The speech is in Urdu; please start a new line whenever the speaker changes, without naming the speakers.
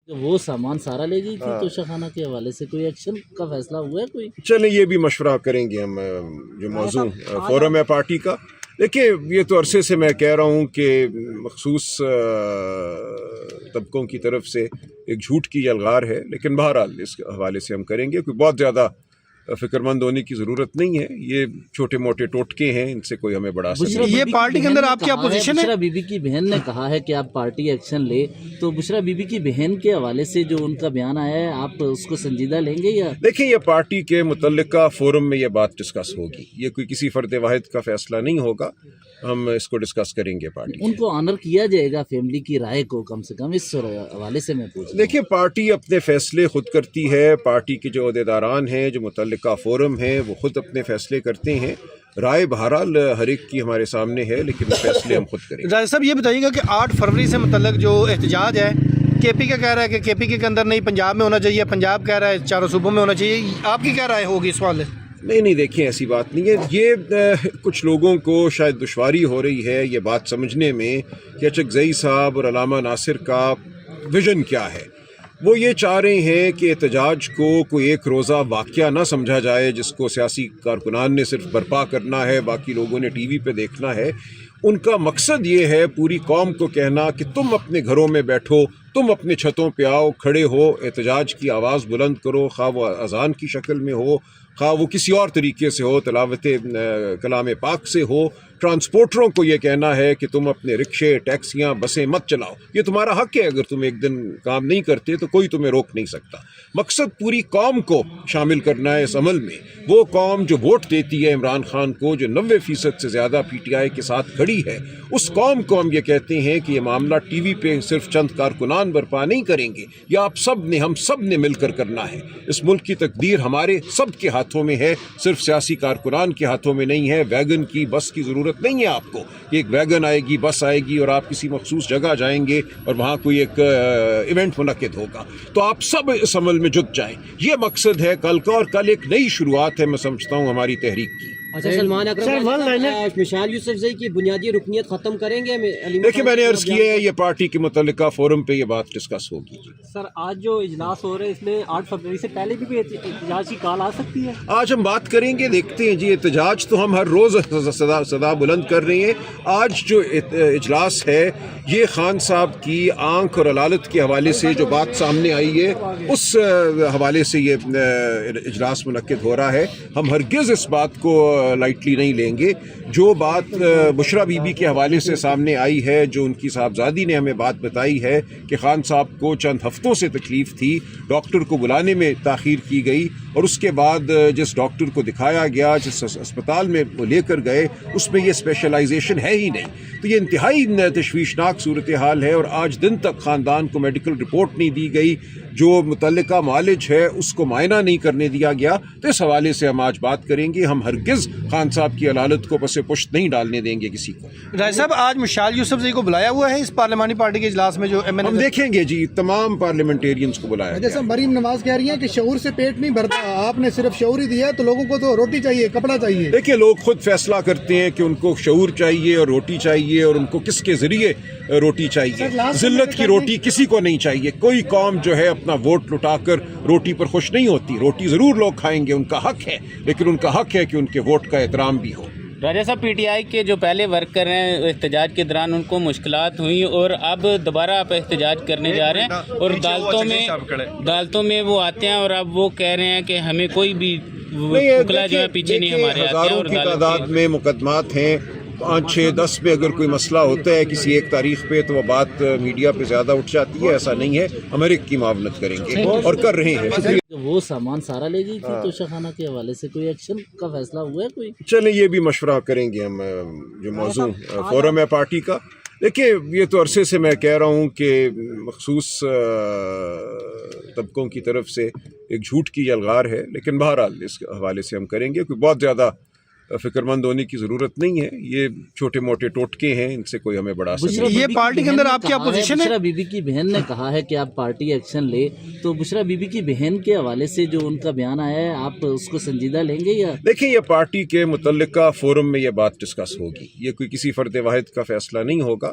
وہ سامان سارا لے گئی تھی توشہ خانہ کے حوالے سے کوئی ایکشن کا فیصلہ ہوا ہے کوئی؟
چلیں یہ بھی مشورہ کریں گے ہم، جو موضوع فورم ہے پارٹی کا. دیکھیے یہ تو عرصے سے میں کہہ رہا ہوں کہ مخصوص طبقوں کی طرف سے ایک جھوٹ کی یلغار ہے، لیکن بہرحال اس حوالے سے ہم کریں گے. کوئی بہت زیادہ فکر مند ہونے کی ضرورت نہیں ہے، یہ چھوٹے موٹے ٹوٹکے ہیں، ان سے کوئی ہمیں بڑا اثر نہیں.
یہ پارٹی کے اندر آپ کی اپوزیشن ہے؟
بشرا بی بی کی بہن نے کہا ہے کہ آپ پارٹی ایکشن لے، تو بشرا بی بی کی بہن کے حوالے سے جو ان کا بیان آیا ہے آپ اس کو سنجیدہ لیں گے یا؟
دیکھیں یہ پارٹی کے متعلقہ فورم میں یہ بات ڈسکس ہوگی، یہ کوئی کسی فرد واحد کا فیصلہ نہیں ہوگا، ہم اس کو ڈسکس کریں گے پارٹی.
ان کو آنر کیا جائے گا فیملی کی رائے کو، کم سے کم اس حوالے سے میں پوچھ رہا ہوں.
دیکھیے پارٹی اپنے فیصلے خود کرتی ہے، پارٹی کے جو عہدیداران ہیں، جو متعلقہ فورم ہیں، وہ خود اپنے فیصلے کرتے ہیں. رائے بہرحال ہر ایک کی ہمارے سامنے ہے، لیکن فیصلے ہم خود کریں گے.
راجہ صاحب یہ بتائیے گا کہ 8 فروری سے متعلق جو احتجاج ہے، کے پی کا کہہ رہا ہے کہ کے پی کے اندر نہیں پنجاب میں ہونا چاہیے، پنجاب کہہ رہا ہے چاروں صوبوں میں ہونا چاہیے، آپ کی کیا رائے ہوگی اس حوالے؟
نہیں دیکھیں ایسی بات نہیں ہے. یہ کچھ لوگوں کو شاید دشواری ہو رہی ہے یہ بات سمجھنے میں کہ اچکزئی صاحب اور علامہ ناصر کا ویژن کیا ہے. وہ یہ چاہ رہے ہیں کہ احتجاج کو کوئی ایک روزہ واقعہ نہ سمجھا جائے جس کو سیاسی کارکنان نے صرف برپا کرنا ہے، باقی لوگوں نے ٹی وی پہ دیکھنا ہے. ان کا مقصد یہ ہے پوری قوم کو کہنا کہ تم اپنے گھروں میں بیٹھو، تم اپنے چھتوں پہ آؤ، کھڑے ہو، احتجاج کی آواز بلند کرو، خواہ وہ اذان کی شکل میں ہو، خواہ وہ کسی اور طریقے سے ہو، تلاوت کلام پاک سے ہو. ٹرانسپورٹروں کو یہ کہنا ہے کہ تم اپنے رکشے، ٹیکسیاں، بسیں مت چلاؤ، یہ تمہارا حق ہے. اگر تم ایک دن کام نہیں کرتے تو کوئی تمہیں روک نہیں سکتا. مقصد پوری قوم کو شامل کرنا ہے اس عمل میں. وہ قوم جو ووٹ دیتی ہے عمران خان کو، جو 90% سے زیادہ پی ٹی آئی کے ساتھ کھڑی ہے، اس قوم کو ہم یہ کہتے ہیں کہ یہ معاملہ ٹی وی پہ صرف چند کارکنان برپا نہیں کریں گے، یہ آپ سب نے، ہم سب نے مل کر کرنا ہے. اس ملک کی تقدیر ہمارے سب کے ہاتھوں میں ہے، صرف سیاسی کارکنان کے ہاتھوں میں نہیں ہے. ویگن کی، بس کی ضرورت نہیں ہے آپ کو. ایک ویگن آئے گی، بس آئے گی اور آپ کسی مخصوص جگہ جائیں گے اور وہاں کوئی ایک ایونٹ منعقد ہوگا، تو آپ سب اس عمل میں جٹ جائیں. یہ مقصد ہے کل کا، اور کل ایک نئی شروعات ہے میں سمجھتا ہوں ہماری تحریک کی.
اچھا سلمان اکرم مشال یوسفزئی کی بنیادی رکنیت ختم کریں گے؟
دیکھیے میں نے عرض کیا ہے یہ پارٹی کے متعلقہ فورم پہ یہ بات ڈسکس ہوگی.
سر آج جو اجلاس ہو رہا ہے اس میں 8 فروری سے پہلے بھی احتجاج کی کال آ سکتی ہے؟
آج ہم بات کریں گے، دیکھتے ہیں جی. احتجاج تو ہم ہر روز صدا بلند کر رہے ہیں. آج جو اجلاس ہے یہ خان صاحب کی آنکھ اور علالت کے حوالے سے جو بات سامنے آئی ہے اس حوالے سے یہ اجلاس منعقد ہو رہا ہے. ہم ہرگز اس بات کو لائٹلی نہیں لیں گے. جو بات بشرا بی بی کے حوالے سے سامنے آئی ہے، جو ان کی صاحبزادی نے ہمیں بات بتائی ہے کہ خان صاحب کو چند ہفتوں سے تکلیف تھی، ڈاکٹر کو بلانے میں تاخیر کی گئی، اور اس کے بعد جس ڈاکٹر کو دکھایا گیا، جس اسپتال میں وہ لے کر گئے، اس میں یہ اسپیشلائزیشن ہے ہی نہیں. تو یہ انتہائی تشویشناک صورتحال ہے، اور آج دن تک خاندان کو میڈیکل رپورٹ نہیں دی گئی، جو متعلقہ معالج ہے اس کو معائنہ نہیں کرنے دیا گیا. تو اس حوالے سے ہم آج بات کریں گے. ہم ہرگز خان صاحب کی علالت کو پس پشت نہیں ڈالنے دیں گے کسی کو.
راجہ صاحب آج مشال یوسفزئی کو بلایا ہوا ہے اس پارلیمانی پارٹی کے اجلاس میں؟ جو
ہم دیکھیں گے جی، تمام پارلیمنٹیرینز کو بلایا گیا.
جیسے مریم نواز کہہ رہی ہیں کہ شعور سے پیٹ نہیں بھرتا، آپ نے صرف شعور ہی دیا، تو لوگوں کو تو روٹی چاہیے، کپڑا چاہیے.
دیکھیے لوگ خود فیصلہ کرتے ہیں کہ ان کو شعور چاہیے اور روٹی چاہیے، اور ان کو کس کے ذریعے روٹی چاہیے. ذلت کی روٹی کسی کو نہیں چاہیے. کوئی قوم جو ہے اپنا ووٹ لٹا کر روٹی پر خوش نہیں ہوتی. روٹی ضرور لوگ کھائیں گے، ان کا حق ہے، لیکن ان کا حق ہے کہ ان کے ووٹ کا احترام بھی ہو.
راجہ صاحب پی ٹی آئی کے جو پہلے ورکر ہیں احتجاج کے دوران ان کو مشکلات ہوئیں، اور اب دوبارہ آپ احتجاج کرنے جا رہے ہیں، اور عدالتوں میں وہ آتے ہیں اور اب وہ کہہ رہے ہیں کہ ہمیں کوئی بھی وکلا جو ہے پیچھے نہیں ہمارے آتے ہیں.
ہزاروں کی تعداد میں مقدمات ہیں، 5 6 10 پہ اگر کوئی مسئلہ ہوتا ہے کسی ایک تاریخ پہ تو وہ بات میڈیا پہ زیادہ اٹھ جاتی ہے. ایسا نہیں ہے، ہم ہر ایک کی معاونت کریں گے اور کر رہے ہیں.
وہ سامان سارا لے گئی تھی توشہ خانہ کے حوالے سے کوئی ایکشن کا فیصلہ ہوا ہے کوئی؟
چلیں یہ بھی مشورہ کریں گے ہم، جو موضوع فورم ہے پارٹی کا. دیکھیے یہ تو عرصے سے میں کہہ رہا ہوں کہ مخصوص طبقوں کی طرف سے ایک جھوٹ کی یلغار ہے، لیکن بہرحال اس حوالے سے ہم کریں گے. کوئی بہت زیادہ فکر مند ہونے کی ضرورت نہیں ہے، یہ چھوٹے موٹے ٹوٹکے ہیں، ان سے کوئی ہمیں بڑا اثر نہیں.
یہ پارٹی کے اندر آپ کی اپوزیشن ہے؟
بشرا بی بی کی بہن نے کہا ہے کہ آپ پارٹی ایکشن لے، تو بشرا بی بی کی بہن کے حوالے سے جو ان کا بیان آیا ہے آپ اس کو سنجیدہ لیں گے یا؟
دیکھیں یہ پارٹی کے متعلقہ فورم میں یہ بات ڈسکس ہوگی، یہ کوئی کسی فرد واحد کا فیصلہ نہیں ہوگا،